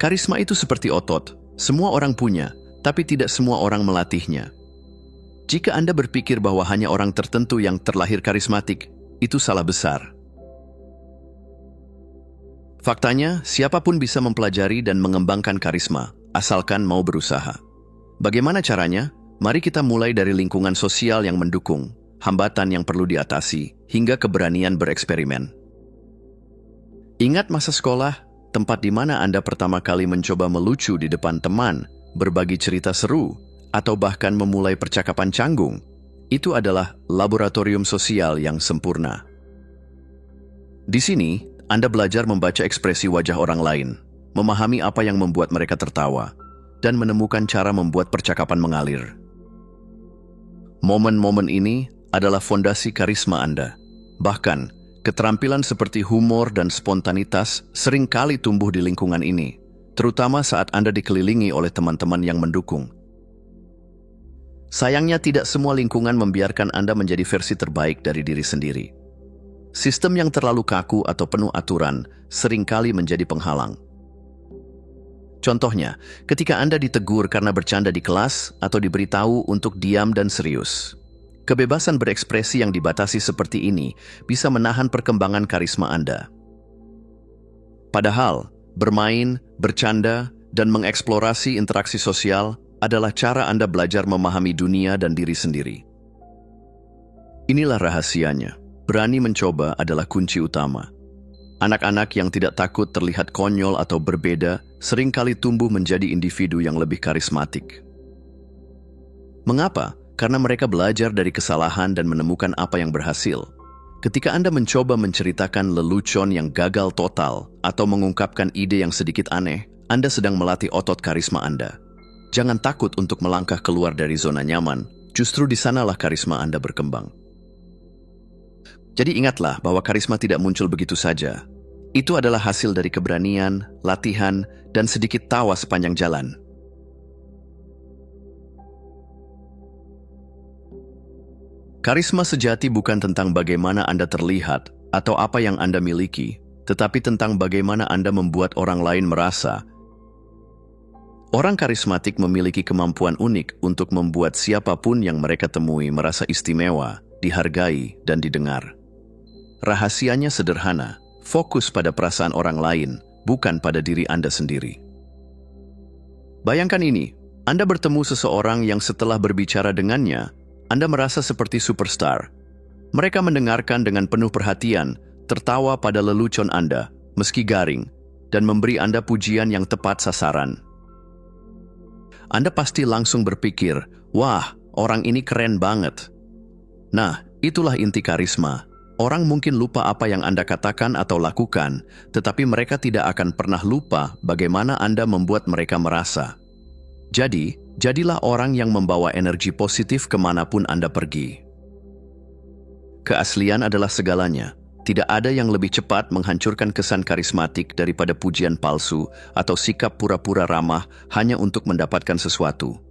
Karisma itu seperti otot, semua orang punya, tapi tidak semua orang melatihnya. Jika Anda berpikir bahwa hanya orang tertentu yang terlahir karismatik, itu salah besar. Faktanya, siapapun bisa mempelajari dan mengembangkan karisma, asalkan mau berusaha. Bagaimana caranya? Mari kita mulai dari lingkungan sosial yang mendukung, hambatan yang perlu diatasi, hingga keberanian bereksperimen. Ingat masa sekolah, tempat di mana Anda pertama kali mencoba melucu di depan teman, berbagi cerita seru, atau bahkan memulai percakapan canggung. Itu adalah laboratorium sosial yang sempurna. Di sini, Anda belajar membaca ekspresi wajah orang lain, memahami apa yang membuat mereka tertawa, dan menemukan cara membuat percakapan mengalir. Momen-momen ini adalah fondasi karisma Anda. Bahkan, keterampilan seperti humor dan spontanitas sering kali tumbuh di lingkungan ini, terutama saat Anda dikelilingi oleh teman-teman yang mendukung. Sayangnya tidak semua lingkungan membiarkan Anda menjadi versi terbaik dari diri sendiri. Sistem yang terlalu kaku atau penuh aturan seringkali menjadi penghalang. Contohnya, ketika Anda ditegur karena bercanda di kelas atau diberitahu untuk diam dan serius. Kebebasan berekspresi yang dibatasi seperti ini bisa menahan perkembangan karisma Anda. Padahal, bermain, bercanda, dan mengeksplorasi interaksi sosial adalah cara Anda belajar memahami dunia dan diri sendiri. Inilah rahasianya. Berani mencoba adalah kunci utama. Anak-anak yang tidak takut terlihat konyol atau berbeda seringkali tumbuh menjadi individu yang lebih karismatik. Mengapa? Karena mereka belajar dari kesalahan dan menemukan apa yang berhasil. Ketika Anda mencoba menceritakan lelucon yang gagal total atau mengungkapkan ide yang sedikit aneh, Anda sedang melatih otot karisma Anda. Jangan takut untuk melangkah keluar dari zona nyaman, justru di sanalah karisma Anda berkembang. Jadi ingatlah bahwa karisma tidak muncul begitu saja. Itu adalah hasil dari keberanian, latihan, dan sedikit tawa sepanjang jalan. Karisma sejati bukan tentang bagaimana Anda terlihat atau apa yang Anda miliki, tetapi tentang bagaimana Anda membuat orang lain merasa. Orang karismatik memiliki kemampuan unik untuk membuat siapapun yang mereka temui merasa istimewa, dihargai, dan didengar. Rahasianya sederhana, fokus pada perasaan orang lain, bukan pada diri Anda sendiri. Bayangkan ini, Anda bertemu seseorang yang setelah berbicara dengannya, Anda merasa seperti superstar. Mereka mendengarkan dengan penuh perhatian, tertawa pada lelucon Anda, meski garing, dan memberi Anda pujian yang tepat sasaran. Anda pasti langsung berpikir, wah, orang ini keren banget. Nah, itulah inti karisma. Orang mungkin lupa apa yang Anda katakan atau lakukan, tetapi mereka tidak akan pernah lupa bagaimana Anda membuat mereka merasa. Jadi, jadilah orang yang membawa energi positif kemanapun Anda pergi. Keaslian adalah segalanya. Tidak ada yang lebih cepat menghancurkan kesan karismatik daripada pujian palsu atau sikap pura-pura ramah hanya untuk mendapatkan sesuatu.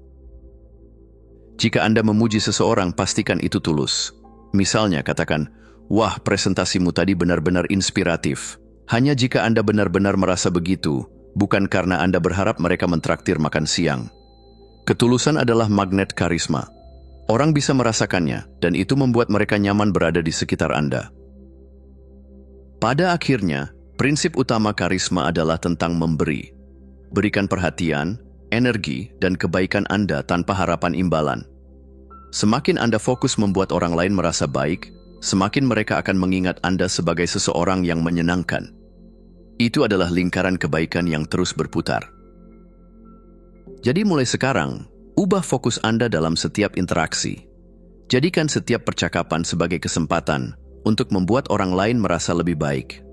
Jika Anda memuji seseorang, pastikan itu tulus. Misalnya, katakan, wah, presentasimu tadi benar-benar inspiratif. Hanya jika Anda benar-benar merasa begitu, bukan karena Anda berharap mereka mentraktir makan siang. Ketulusan adalah magnet karisma. Orang bisa merasakannya, dan itu membuat mereka nyaman berada di sekitar Anda. Pada akhirnya, prinsip utama karisma adalah tentang memberi. Berikan perhatian, energi, dan kebaikan Anda tanpa harapan imbalan. Semakin Anda fokus membuat orang lain merasa baik, semakin mereka akan mengingat Anda sebagai seseorang yang menyenangkan. Itu adalah lingkaran kebaikan yang terus berputar. Jadi mulai sekarang, ubah fokus Anda dalam setiap interaksi. Jadikan setiap percakapan sebagai kesempatan untuk membuat orang lain merasa lebih baik.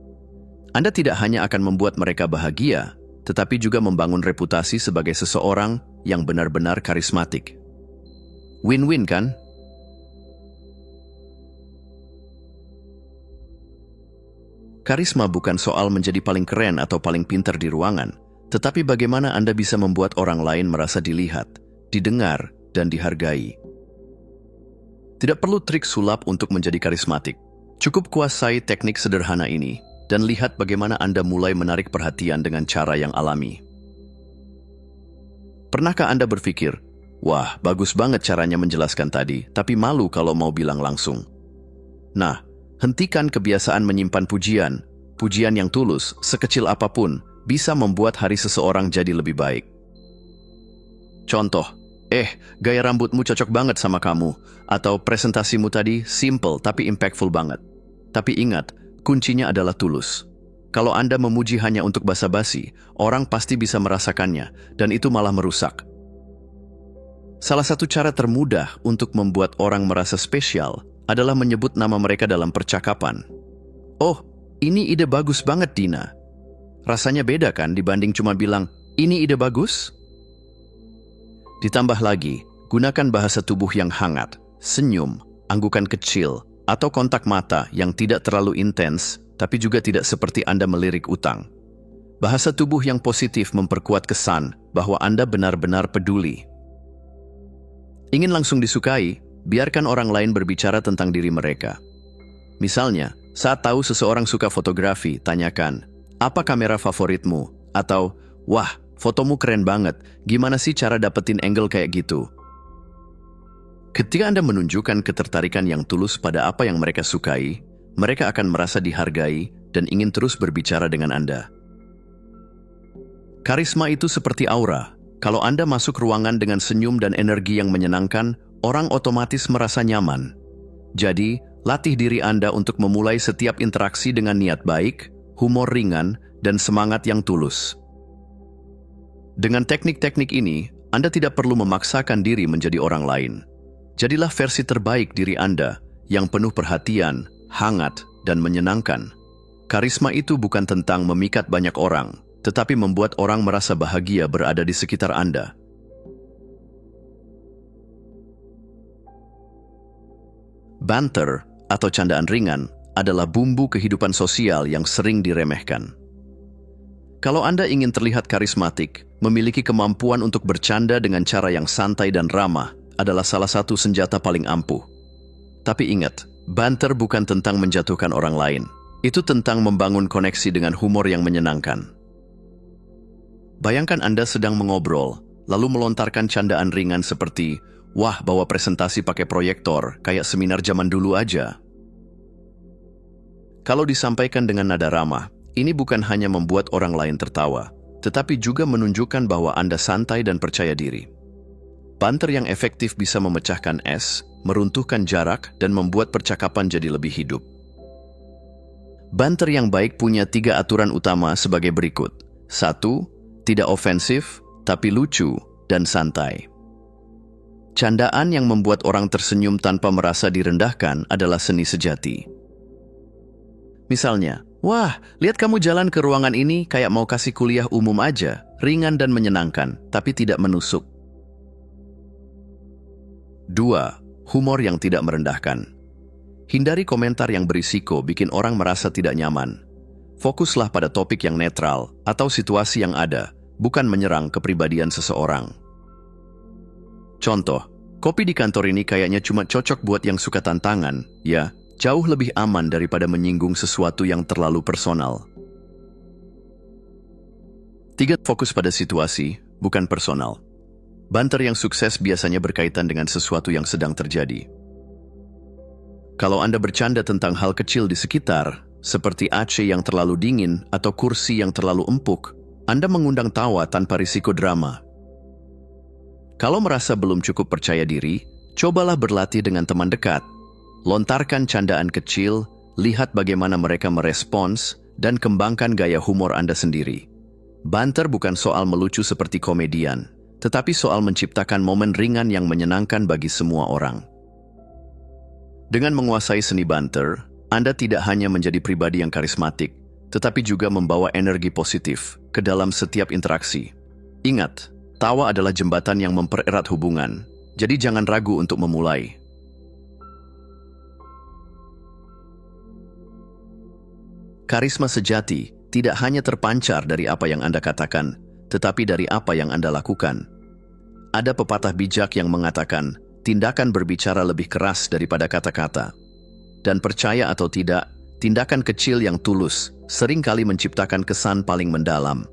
Anda tidak hanya akan membuat mereka bahagia, tetapi juga membangun reputasi sebagai seseorang yang benar-benar karismatik. Win-win kan? Karisma bukan soal menjadi paling keren atau paling pintar di ruangan, tetapi bagaimana Anda bisa membuat orang lain merasa dilihat, didengar, dan dihargai. Tidak perlu trik sulap untuk menjadi karismatik. Cukup kuasai teknik sederhana ini, dan lihat bagaimana Anda mulai menarik perhatian dengan cara yang alami. Pernahkah Anda berpikir, wah, bagus banget caranya menjelaskan tadi, tapi malu kalau mau bilang langsung? Nah, hentikan kebiasaan menyimpan pujian. Pujian yang tulus, sekecil apapun, bisa membuat hari seseorang jadi lebih baik. Contoh, gaya rambutmu cocok banget sama kamu, atau presentasimu tadi simple tapi impactful banget. Tapi ingat, kuncinya adalah tulus. Kalau Anda memuji hanya untuk basa-basi, orang pasti bisa merasakannya, dan itu malah merusak. Salah satu cara termudah untuk membuat orang merasa spesial adalah menyebut nama mereka dalam percakapan. Oh, ini ide bagus banget, Dina. Rasanya beda kan dibanding cuma bilang, ini ide bagus? Ditambah lagi, gunakan bahasa tubuh yang hangat, senyum, anggukan kecil, atau kontak mata yang tidak terlalu intens, tapi juga tidak seperti Anda melirik utang. Bahasa tubuh yang positif memperkuat kesan bahwa Anda benar-benar peduli. Ingin langsung disukai, biarkan orang lain berbicara tentang diri mereka. Misalnya, saat tahu seseorang suka fotografi, tanyakan, apa kamera favoritmu? Atau, wah, fotomu keren banget, gimana sih cara dapetin angle kayak gitu? Ketika Anda menunjukkan ketertarikan yang tulus pada apa yang mereka sukai, mereka akan merasa dihargai dan ingin terus berbicara dengan Anda. Karisma itu seperti aura. Kalau Anda masuk ruangan dengan senyum dan energi yang menyenangkan, orang otomatis merasa nyaman. Jadi, latih diri Anda untuk memulai setiap interaksi dengan niat baik, humor ringan, dan semangat yang tulus. Dengan teknik-teknik ini, Anda tidak perlu memaksakan diri menjadi orang lain. Jadilah versi terbaik diri Anda yang penuh perhatian, hangat, dan menyenangkan. Karisma itu bukan tentang memikat banyak orang, tetapi membuat orang merasa bahagia berada di sekitar Anda. Banter atau candaan ringan adalah bumbu kehidupan sosial yang sering diremehkan. Kalau Anda ingin terlihat karismatik, memiliki kemampuan untuk bercanda dengan cara yang santai dan ramah adalah salah satu senjata paling ampuh. Tapi ingat, banter bukan tentang menjatuhkan orang lain. Itu tentang membangun koneksi dengan humor yang menyenangkan. Bayangkan Anda sedang mengobrol, lalu melontarkan candaan ringan seperti, wah, bawa presentasi pakai proyektor, kayak seminar zaman dulu aja. Kalau disampaikan dengan nada ramah, ini bukan hanya membuat orang lain tertawa, tetapi juga menunjukkan bahwa Anda santai dan percaya diri. Banter yang efektif bisa memecahkan es, meruntuhkan jarak, dan membuat percakapan jadi lebih hidup. Banter yang baik punya 3 aturan utama sebagai berikut. 1. Tidak ofensif, tapi lucu dan santai. Candaan yang membuat orang tersenyum tanpa merasa direndahkan adalah seni sejati. Misalnya, wah, lihat kamu jalan ke ruangan ini kayak mau kasih kuliah umum aja, ringan dan menyenangkan, tapi tidak menusuk. 2. Humor yang tidak merendahkan. Hindari komentar yang berisiko bikin orang merasa tidak nyaman. Fokuslah pada topik yang netral atau situasi yang ada, bukan menyerang kepribadian seseorang. Contoh, kopi di kantor ini kayaknya cuma cocok buat yang suka tantangan, ya, jauh lebih aman daripada menyinggung sesuatu yang terlalu personal. 3. Fokus pada situasi, bukan personal. Banter yang sukses biasanya berkaitan dengan sesuatu yang sedang terjadi. Kalau Anda bercanda tentang hal kecil di sekitar, seperti AC yang terlalu dingin atau kursi yang terlalu empuk, Anda mengundang tawa tanpa risiko drama. Kalau merasa belum cukup percaya diri, cobalah berlatih dengan teman dekat. Lontarkan candaan kecil, lihat bagaimana mereka merespons, dan kembangkan gaya humor Anda sendiri. Banter bukan soal melucu seperti komedian, tetapi soal menciptakan momen ringan yang menyenangkan bagi semua orang. Dengan menguasai seni banter, Anda tidak hanya menjadi pribadi yang karismatik, tetapi juga membawa energi positif ke dalam setiap interaksi. Ingat, tawa adalah jembatan yang mempererat hubungan, jadi jangan ragu untuk memulai. Karisma sejati tidak hanya terpancar dari apa yang Anda katakan, tetapi dari apa yang Anda lakukan. Ada pepatah bijak yang mengatakan, tindakan berbicara lebih keras daripada kata-kata. Dan percaya atau tidak, tindakan kecil yang tulus seringkali menciptakan kesan paling mendalam.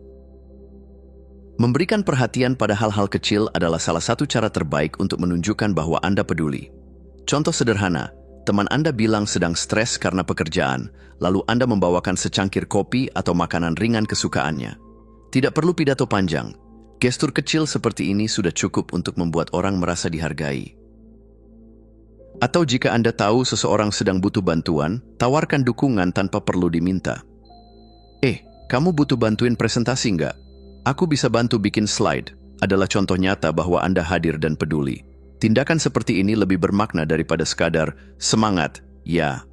Memberikan perhatian pada hal-hal kecil adalah salah satu cara terbaik untuk menunjukkan bahwa Anda peduli. Contoh sederhana, teman Anda bilang sedang stres karena pekerjaan, lalu Anda membawakan secangkir kopi atau makanan ringan kesukaannya. Tidak perlu pidato panjang. Gestur kecil seperti ini sudah cukup untuk membuat orang merasa dihargai. Atau jika Anda tahu seseorang sedang butuh bantuan, tawarkan dukungan tanpa perlu diminta. Kamu butuh bantuin presentasi nggak? Aku bisa bantu bikin slide, adalah contoh nyata bahwa Anda hadir dan peduli. Tindakan seperti ini lebih bermakna daripada sekadar semangat, ya.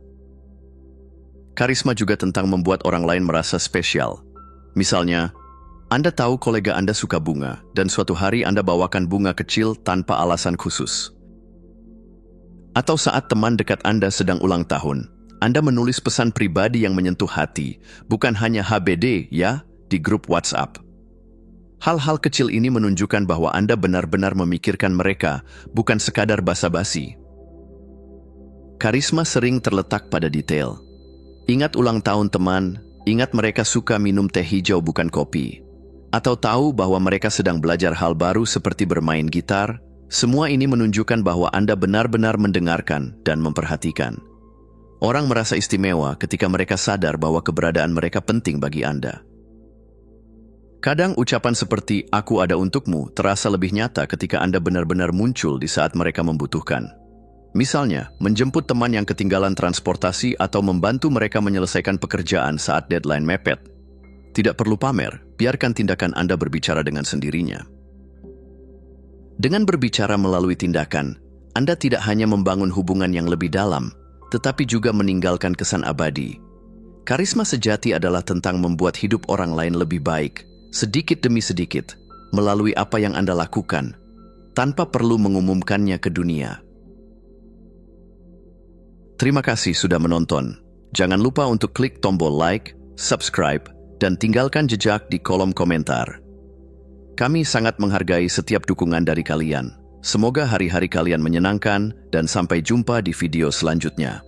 Karisma juga tentang membuat orang lain merasa spesial. Misalnya, Anda tahu kolega Anda suka bunga, dan suatu hari Anda bawakan bunga kecil tanpa alasan khusus. Atau saat teman dekat Anda sedang ulang tahun, Anda menulis pesan pribadi yang menyentuh hati, bukan hanya HBD, ya, di grup WhatsApp. Hal-hal kecil ini menunjukkan bahwa Anda benar-benar memikirkan mereka, bukan sekadar basa-basi. Karisma sering terletak pada detail. Ingat ulang tahun teman, ingat mereka suka minum teh hijau bukan kopi. Atau tahu bahwa mereka sedang belajar hal baru seperti bermain gitar. Semua ini menunjukkan bahwa Anda benar-benar mendengarkan dan memperhatikan. Orang merasa istimewa ketika mereka sadar bahwa keberadaan mereka penting bagi Anda. Kadang ucapan seperti "aku ada untukmu" terasa lebih nyata ketika Anda benar-benar muncul di saat mereka membutuhkan. Misalnya, menjemput teman yang ketinggalan transportasi atau membantu mereka menyelesaikan pekerjaan saat deadline mepet. Tidak perlu pamer, biarkan tindakan Anda berbicara dengan sendirinya. Dengan berbicara melalui tindakan, Anda tidak hanya membangun hubungan yang lebih dalam, tetapi juga meninggalkan kesan abadi. Karisma sejati adalah tentang membuat hidup orang lain lebih baik, sedikit demi sedikit, melalui apa yang Anda lakukan, tanpa perlu mengumumkannya ke dunia. Terima kasih sudah menonton. Jangan lupa untuk klik tombol like, subscribe, dan tinggalkan jejak di kolom komentar. Kami sangat menghargai setiap dukungan dari kalian. Semoga hari-hari kalian menyenangkan, dan sampai jumpa di video selanjutnya.